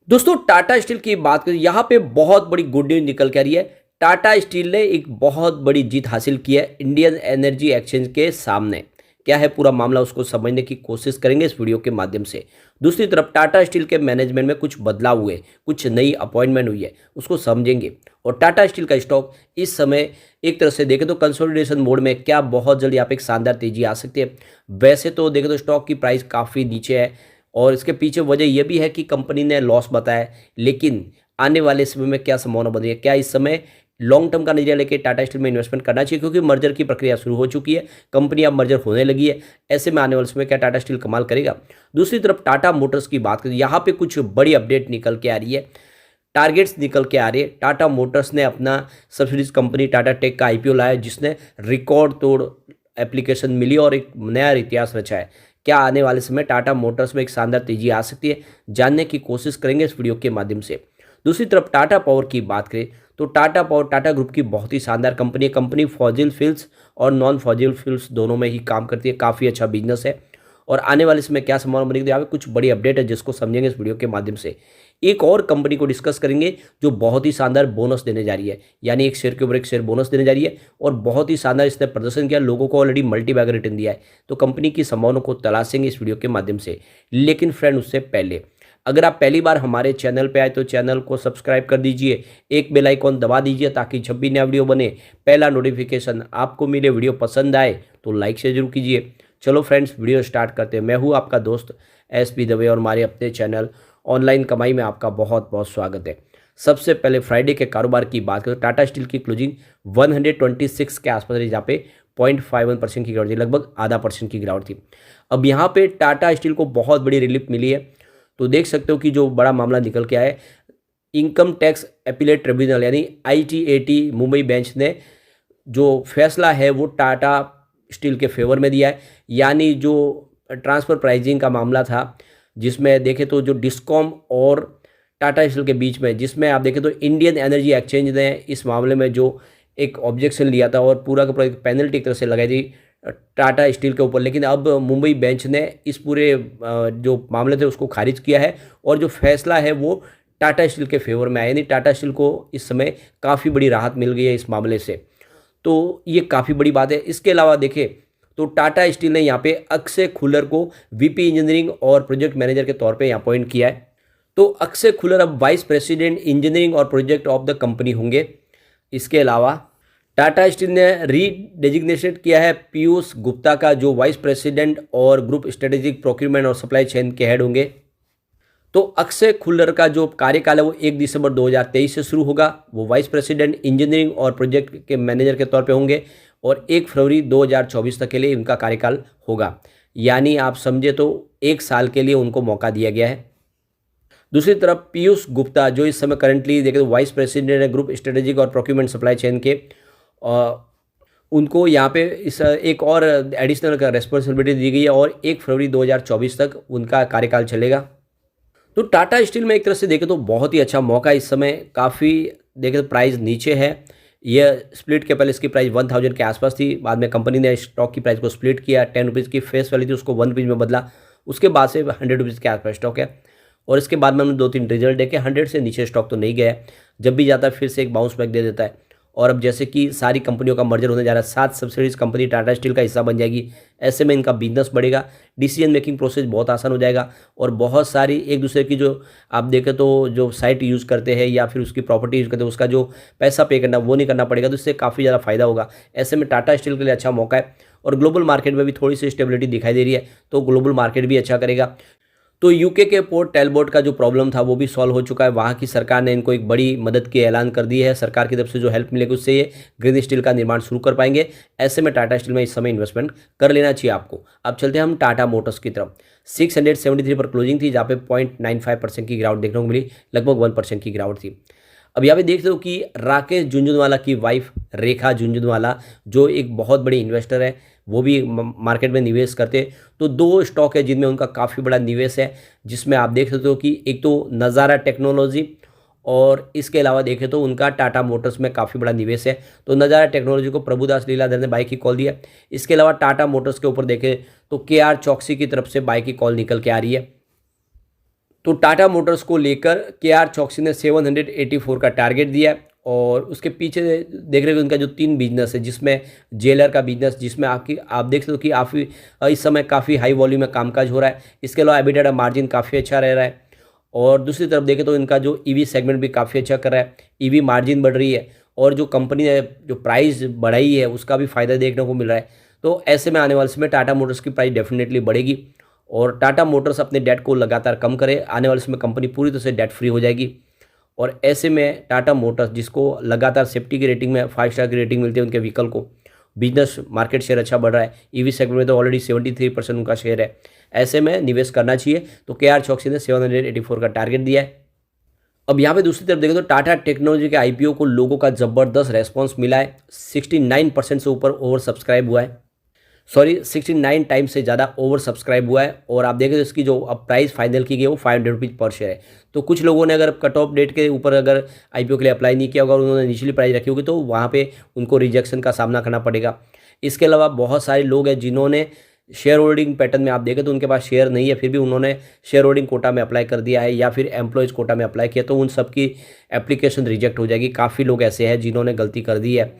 दोस्तों टाटा स्टील की बात करें, यहाँ पे बहुत बड़ी गुड न्यूज निकल के आ रही है। टाटा स्टील ने एक बहुत बड़ी जीत हासिल की है इंडियन एनर्जी एक्सचेंज के सामने। क्या है पूरा मामला, उसको समझने की कोशिश करेंगे इस वीडियो के माध्यम से। दूसरी तरफ टाटा स्टील के मैनेजमेंट में कुछ बदलाव हुए, कुछ नई अपॉइंटमेंट हुई है, उसको समझेंगे। और टाटा स्टील का स्टॉक इस समय एक तरह से देखें तो कंसोलिडेशन मोड में, क्या बहुत जल्द यहाँ पे एक शानदार तेजी आ सकती है। वैसे तो देखें तो स्टॉक की प्राइस काफ़ी नीचे है और इसके पीछे वजह यह भी है कि कंपनी ने लॉस बताया है, लेकिन आने वाले समय में क्या संभावना बन रही है, क्या इस समय लॉन्ग टर्म का नजरिया लेके टाटा स्टील में इन्वेस्टमेंट करना चाहिए, क्योंकि मर्जर की प्रक्रिया शुरू हो चुकी है, कंपनी अब मर्जर होने लगी है। ऐसे में आने वाले समय क्या टाटा स्टील कमाल करेगा। दूसरी तरफ टाटा मोटर्स की बात करें, यहाँ पे कुछ बड़ी अपडेट निकल के आ रही है, टारगेट्स निकल के आ रही है। टाटा मोटर्स ने अपना सब्सिडीज कंपनी टाटा टेक का आईपीओ लाया, जिसने रिकॉर्ड तोड़ एप्लीकेशन मिली और एक नया इतिहास रचा है। क्या आने वाले समय टाटा मोटर्स में एक शानदार तेजी आ सकती है, जानने की कोशिश करेंगे इस वीडियो के माध्यम से। दूसरी तरफ टाटा पावर की बात करें तो टाटा पावर टाटा ग्रुप की बहुत ही शानदार कंपनी है। कंपनी फॉजिल फ्यूल्स और नॉन फॉजिल फ्यूल्स दोनों में ही काम करती है, काफ़ी अच्छा बिजनेस है। और आने वाले समय क्या संभावना बनेगी, यहाँ पे कुछ बड़ी अपडेट है जिसको समझेंगे इस वीडियो के माध्यम से। एक और कंपनी को डिस्कस करेंगे जो बहुत ही शानदार बोनस देने जा रही है, यानी एक शेयर के ऊपर एक शेयर बोनस देने जा रही है और बहुत ही शानदार इसने प्रदर्शन किया, लोगों को ऑलरेडी मल्टी बैगर रिटर्न दिया है। तो कंपनी की संभावनाओं को तलाशेंगे इस वीडियो के माध्यम से। लेकिन फ्रेंड, उससे पहले अगर आप पहली बार हमारे चैनल पे आए तो चैनल को सब्सक्राइब कर दीजिए, एक बेल आइकॉन दबा दीजिए ताकि जब भी नया वीडियो बने पहला नोटिफिकेशन आपको मिले। वीडियो पसंद आए तो लाइक शेयर जरूर कीजिए। चलो फ्रेंड्स, वीडियो स्टार्ट करते हैं। मैं हूँ आपका दोस्त SP दवे और हमारे अपने चैनल ऑनलाइन कमाई में आपका बहुत बहुत स्वागत है। सबसे पहले फ्राइडे के कारोबार की बात करें तो टाटा स्टील की क्लोजिंग 126 के आसपास रही, जहाँ पे 0.51% की गिरावट थी, लगभग आधा % की गिरावट थी। अब यहाँ पे टाटा स्टील को बहुत बड़ी रिलीफ मिली है। तो देख सकते हो कि जो बड़ा मामला निकल के आया है, इनकम टैक्स अपीलेट ट्रिब्यूनल यानी ITAT मुंबई बेंच ने जो फैसला है वो टाटा स्टील के फेवर में दिया है। यानी जो ट्रांसफ़र प्राइजिंग का मामला था, जिसमें देखें तो जो डिस्कॉम और टाटा स्टील के बीच में, जिसमें आप देखें तो इंडियन एनर्जी एक्सचेंज ने इस मामले में जो एक ऑब्जेक्शन लिया था और पूरा का पूरा एक पेनल्टी एक तरह से लगाई थी टाटा स्टील के ऊपर, लेकिन अब मुंबई बेंच ने इस पूरे जो मामले थे उसको खारिज किया है और जो फैसला है वो टाटा स्टील के फेवर में आया। यानी टाटा स्टील को इस समय काफ़ी बड़ी राहत मिल गई है इस मामले से, तो ये काफ़ी बड़ी बात है। इसके अलावा देखें तो टाटा स्टील ने यहाँ पे अक्षय खुल्लर को VP इंजीनियरिंग और प्रोजेक्ट मैनेजर के तौर पे यहाँ अपॉइंट किया है। तो अक्षय खुल्लर अब वाइस प्रेसिडेंट इंजीनियरिंग और प्रोजेक्ट ऑफ द कंपनी होंगे। इसके अलावा टाटा स्टील ने रीडेजिग्नेशन किया है पीयूष गुप्ता का, जो वाइस प्रेसिडेंट और ग्रुप स्ट्रेटेजिक प्रोक्यूरमेंट और सप्लाई चेन के हेड होंगे। तो अक्षय खुल्लर का जो कार्यकाल है वो 1 दिसंबर 2023 से शुरू होगा। वो वाइस प्रेसिडेंट इंजीनियरिंग और प्रोजेक्ट के मैनेजर के तौर पे होंगे और 1 फरवरी 2024 तक के लिए उनका कार्यकाल होगा। यानी आप समझे तो 1 साल के लिए उनको मौका दिया गया है। दूसरी तरफ पीयूष गुप्ता जो इस समय करंटली देखें तो वाइस प्रेसिडेंट है ग्रुप स्ट्रेटेजिक और प्रोक्यूरमेंट सप्लाई चेन के, उनको यहाँ पे इस एक और एडिशनल का रेस्पॉन्सिबिलिटी दी गई है और 1 फरवरी 2024 तक उनका कार्यकाल चलेगा। तो टाटा स्टील में एक तरह से देखें तो बहुत ही अच्छा मौका इस समय, काफ़ी देखें तो प्राइस नीचे है। यह स्प्लिट के पहले इसकी प्राइस 1000 के आसपास थी, बाद में कंपनी ने स्टॉक की प्राइस को स्प्लिट किया, 10 रुपीज़ की फेस वैल्यू थी उसको 1 रुपीज़ में बदला, उसके बाद से 100 रुपीज़ के आसपास स्टॉक है। और इसके बाद में हमने 2-3 रिजल्ट देखे, 100 से नीचे स्टॉक तो नहीं गया है, जब भी जाता है फिर से एक बाउंस बैक दे देता है। और अब जैसे कि सारी कंपनियों का मर्जर होने जा रहा है, 7 सब्सिडीज कंपनी टाटा स्टील का हिस्सा बन जाएगी, ऐसे में इनका बिजनेस बढ़ेगा, डिसीजन मेकिंग प्रोसेस बहुत आसान हो जाएगा और बहुत सारी एक दूसरे की जो आप देखें तो जो साइट यूज़ करते हैं या फिर उसकी प्रॉपर्टी यूज़ करते हैं, उसका जो पैसा पे करना वो नहीं करना पड़ेगा, तो इससे काफ़ी ज़्यादा फायदा होगा। ऐसे में टाटा स्टील के लिए अच्छा मौका है और ग्लोबल मार्केट में भी थोड़ी सी स्टेबिलिटी दिखाई दे रही है, तो ग्लोबल मार्केट भी अच्छा करेगा। तो यूके के पोर्ट टेलबोट का जो प्रॉब्लम था वो भी सॉल्व हो चुका है। वहाँ की सरकार ने इनको एक बड़ी मदद की ऐलान कर दी है, सरकार की तरफ से जो हेल्प मिलेगी उससे ये ग्रीन स्टील का निर्माण शुरू कर पाएंगे। ऐसे में टाटा स्टील में इस समय इन्वेस्टमेंट कर लेना चाहिए आपको। अब चलते हैं हम टाटा मोटर्स की तरफ। 673 पर क्लोजिंग थी, जहाँ पे 0.95% की गिरावट देखने को मिली, लगभग 1% की गिरावट थी। अब यहाँ पे देख रहे हो कि राकेश झुनझुनवाला की वाइफ रेखा झुनझुनवाला जो एक बहुत बड़ी इन्वेस्टर है, वो भी मार्केट में निवेश करते हैं। तो 2 स्टॉक है जिनमें उनका काफ़ी बड़ा निवेश है, जिसमें आप देख सकते हो कि एक तो नज़ारा टेक्नोलॉजी और इसके अलावा देखें तो उनका टाटा मोटर्स में काफ़ी बड़ा निवेश है। तो नज़ारा टेक्नोलॉजी को प्रभुदास लीलाधर ने बाई की कॉल दिया। इसके अलावा टाटा मोटर्स के ऊपर देखें तो KR चौकसी की तरफ से बाई की कॉल निकल के आ रही है। तो टाटा मोटर्स को लेकर केआर चौकसी ने 784 का टारगेट दिया है और उसके पीछे देख रहे हो उनका जो 3 बिजनेस है, जिसमें जेलर का बिजनेस, जिसमें आप देख सकते हो कि आप इस समय काफ़ी हाई वॉल्यूम में कामकाज हो रहा है। इसके अलावा एबिटा मार्जिन काफ़ी अच्छा रह रहा है और दूसरी तरफ देखें तो इनका जो ईवी सेगमेंट भी काफ़ी अच्छा कर रहा है, ईवी मार्जिन बढ़ रही है और जो कंपनी ने जो प्राइस बढ़ाई है उसका भी फ़ायदा देखने को मिल रहा है। तो ऐसे में आने वाले समय टाटा मोटर्स की प्राइस डेफिनेटली बढ़ेगी और टाटा मोटर्स अपने डेट को लगातार कम करे। आने वाले समय कंपनी पूरी तरह से डेट फ्री हो जाएगी और ऐसे में टाटा मोटर्स, जिसको लगातार सेफ्टी की रेटिंग में 5 स्टार की रेटिंग मिलती है उनके व्हीकल को, बिजनेस मार्केट शेयर अच्छा बढ़ रहा है, ईवी सेगमेंट में तो ऑलरेडी 73% उनका शेयर है, ऐसे में निवेश करना चाहिए। तो केआर चौकसी ने 784 का टारगेट दिया है। अब यहाँ पे दूसरी तरफ देखें तो टाटा टेक्नोलॉजी के आईपीओ को लोगों का जबरदस्त रेस्पॉन्स मिला है। 69% से ऊपर ओवर सब्सक्राइब हुआ है, 69 टाइम्स से ज़्यादा ओवर सब्सक्राइब हुआ है और आप देखें तो इसकी जो अब प्राइस फाइनल की गई है वो 500 रुपीज़ पर शेयर है। तो कुछ लोगों ने अगर कट ऑफ डेट के ऊपर अगर आईपीओ के लिए अप्लाई नहीं किया होगा और उन्होंने निचली प्राइस रखी होगी तो वहाँ पे उनको रिजेक्शन का सामना करना पड़ेगा। इसके अलावा बहुत सारे लोग हैं जिन्होंने शेयर होल्डिंग पैटर्न में आप देखें तो उनके पास शेयर नहीं है, फिर भी उन्होंने शेयर होल्डिंग कोटा में अप्लाई कर दिया है या फिर एम्प्लॉयज़ कोटा में अप्लाई किया, तो उन सब की एप्लीकेशन रिजेक्ट हो जाएगी। काफ़ी लोग ऐसे हैं जिन्होंने गलती कर दी है,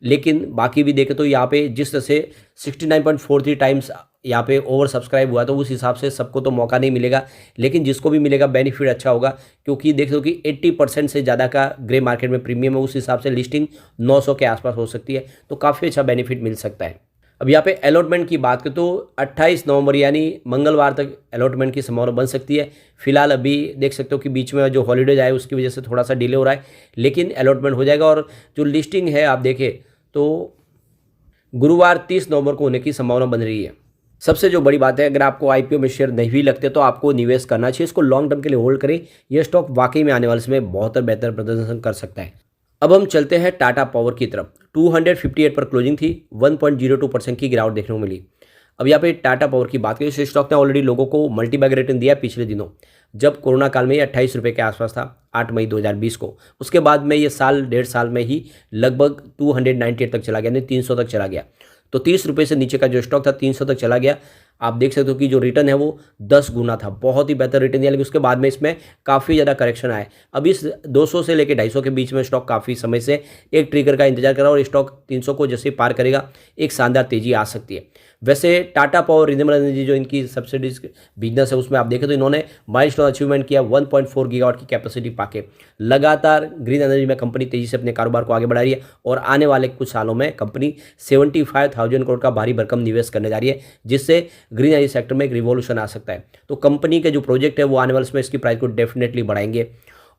लेकिन बाकी भी देखें तो यहाँ पे जिस तरह से 69.43 टाइम्स यहाँ पे ओवर सब्सक्राइब हुआ तो उस हिसाब से सबको तो मौका नहीं मिलेगा, लेकिन जिसको भी मिलेगा बेनिफिट अच्छा होगा, क्योंकि देख दो कि 80% से ज़्यादा का ग्रे मार्केट में प्रीमियम है, उस हिसाब से लिस्टिंग 900 के आसपास हो सकती है, तो काफ़ी अच्छा बेनिफिट मिल सकता है। अब यहाँ पे अलॉटमेंट की बात करें तो 28 नवंबर यानी मंगलवार तक अलॉटमेंट की संभावना बन सकती है। फिलहाल अभी देख सकते हो कि बीच में जो हॉलीडेज आए उसकी वजह से थोड़ा सा डिले हो रहा है, लेकिन अलॉटमेंट हो जाएगा और जो लिस्टिंग है आप देखें तो गुरुवार 30 नवंबर को होने की संभावना बन रही है। सबसे जो बड़ी बात है, अगर आपको आईपीओ में शेयर नहीं भी लगते तो आपको निवेश करना चाहिए, इसको लॉन्ग टर्म के लिए होल्ड करें। यह स्टॉक वाकई में आने वाले समय बहुत बेहतर प्रदर्शन कर सकता है। अब हम चलते हैं टाटा पावर की तरफ। 258 पर क्लोजिंग थी, 1.02% की गिरावट देखने को मिली। अब यहाँ पे टाटा पावर की बात करें, इस स्टॉक ने ऑलरेडी लोगों को मल्टी बैग रिटर्न दिया पिछले दिनों, जब कोरोना काल में ये 28 रुपये के आसपास था 8 मई 2020 को। उसके बाद में ये साल 1.5 साल में ही लगभग 298 तक चला गया, यानी 300 तक चला गया। तो 30 रुपये से नीचे का जो स्टॉक था 300 तक चला गया। आप देख सकते हो कि जो रिटर्न है वो 10 गुना था, बहुत ही बेहतर रिटर्न दिया, लेकिन उसके बाद में इसमें काफ़ी ज़्यादा करेक्शन आया। अब इस 200 से लेकर 250 के बीच में स्टॉक काफ़ी समय से एक ट्रिगर का इंतजार कर रहा है और स्टॉक 300 को जैसे पार करेगा एक शानदार तेजी आ सकती है। वैसे टाटा पावर रिन्यूएबल एनर्जी जो इनकी सब्सिडीज बिजनेस है उसमें आप देखें तो इन्होंने माइलस्टोन अचीवमेंट किया 1.4 गीगावाट की कैपेसिटी पाके। लगातार ग्रीन एनर्जी में कंपनी तेजी से अपने कारोबार को आगे बढ़ा रही है और आने वाले कुछ सालों में कंपनी 75,000 करोड़ का भारी भरकम निवेश करने जा रही है, जिससे ग्रीन एनर्जी सेक्टर में एक रिवॉल्यूशन आ सकता है। तो कंपनी के जो प्रोजेक्ट है वो आने वाले समय इसकी प्राइस को डेफिनेटली बढ़ाएंगे।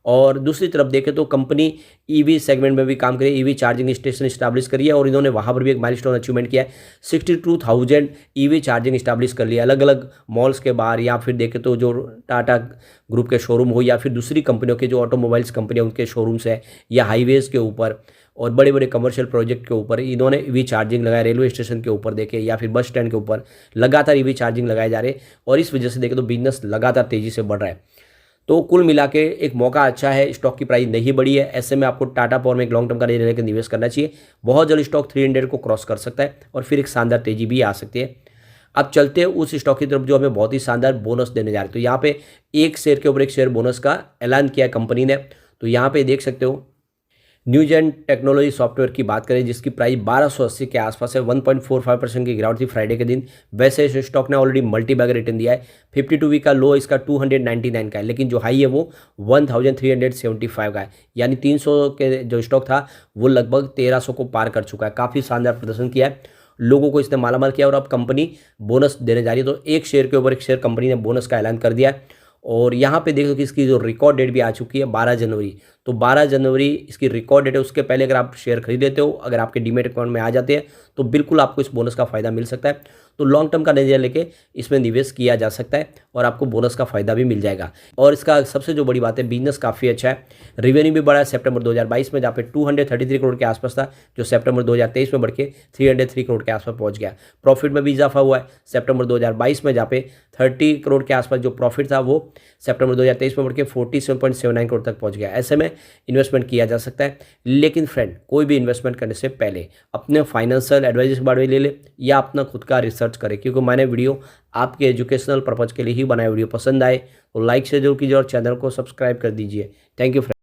और दूसरी तरफ देखें तो कंपनी ईवी सेगमेंट में भी काम करी, ईवी चार्जिंग स्टेशन इस्टेब्लिश करी है और इन्होंने वहाँ पर भी एक माइलस्टोन अचीवमेंट किया है। 62,000 ईवी चार्जिंग इस्टेब्लिश कर लिया अलग अलग मॉल्स के बाहर, या फिर देखें तो जो टाटा ग्रुप के शोरूम हो या फिर दूसरी कंपनियों के जो ऑटोमोबाइल्स कंपनियाँ उनके शोरूम्स है या हाईवेज़ के ऊपर और बड़े बड़े कमर्शियल प्रोजेक्ट के ऊपर इन्होंने ईवी चार्जिंग लगाया। रेलवे स्टेशन के ऊपर देखे या फिर बस स्टैंड के ऊपर लगातार ईवी चार्जिंग लगाए जा रहे हैं और इस वजह से देखें तो बिजनेस लगातार तेज़ी से बढ़ रहा है। तो कुल मिला के एक मौका अच्छा है, स्टॉक की प्राइस नहीं बढ़ी है, ऐसे में आपको टाटा पावर में एक लॉन्ग टर्म का लेकर निवेश करना चाहिए। बहुत जल्द स्टॉक 300 को क्रॉस कर सकता है और फिर एक शानदार तेजी भी आ सकती है। अब चलते हैं उस स्टॉक की तरफ जो हमें बहुत ही शानदार बोनस देने जा रहे हैं। तो यहाँ पे एक शेयर के ऊपर एक शेयर बोनस का ऐलान किया कंपनी ने। तो यहाँ पे देख सकते हो न्यूजेन टेक्नोलॉजी सॉफ्टवेयर की बात करें जिसकी प्राइस 1280 के आसपास है, 1.45% की गिरावट थी फ्राइडे के दिन। वैसे इस स्टॉक ने ऑलरेडी मल्टी बैग रिटर्न दिया है। 52 वीक का लो इसका 299 का है, लेकिन जो हाई है वो 1375 का है, यानी 300 के जो स्टॉक था वो लगभग 1300 को पार कर चुका है। काफ़ी शानदार प्रदर्शन किया है, लोगों को इसने मालामाल किया और अब कंपनी बोनस देने जा रही है। तो एक शेयर के ऊपर एक शेयर कंपनी ने बोनस का ऐलान कर दिया है और यहाँ पे देखो कि इसकी जो रिकॉर्ड डेट भी आ चुकी है 12 जनवरी। तो 12 जनवरी इसकी रिकॉर्ड डेट है, उसके पहले अगर आप शेयर खरीद लेते हो, अगर आपके डीमेट अकाउंट में आ जाते हैं तो बिल्कुल आपको इस बोनस का फायदा मिल सकता है। तो लॉन्ग टर्म का नजरिया लेके इसमें निवेश किया जा सकता है और आपको बोनस का फायदा भी मिल जाएगा। और इसका सबसे जो बड़ी बात है बिजनेस काफ़ी अच्छा है, रेवेन्यू भी बढ़ा है सितंबर 2022 में, जहाँ पे 233 करोड़ के आसपास था जो सितंबर 2023 में बढ़ के 303 करोड़ के आसपास पहुंच गया। प्रॉफिट में भी इजाफा हुआ है सितंबर 2022 में, जहाँ पे 30 करोड़ के आसपास जो प्रॉफिट था वो सितंबर 2023 में बढ़ के 47.79 करोड़ तक पहुँच गया। ऐसे में इन्वेस्टमेंट किया जा सकता है, लेकिन फ्रेंड कोई भी इन्वेस्टमेंट करने से पहले अपने फाइनेंशियल एडवाइजर के बारे में ले ले या अपना खुद का रिसर्च सर्च करें, क्योंकि मैंने वीडियो आपके एजुकेशनल पर्पज़ के लिए ही बनाया। वीडियो पसंद आए तो लाइक से जरूर कीजिए और चैनल को सब्सक्राइब कर दीजिए। Thank you friend.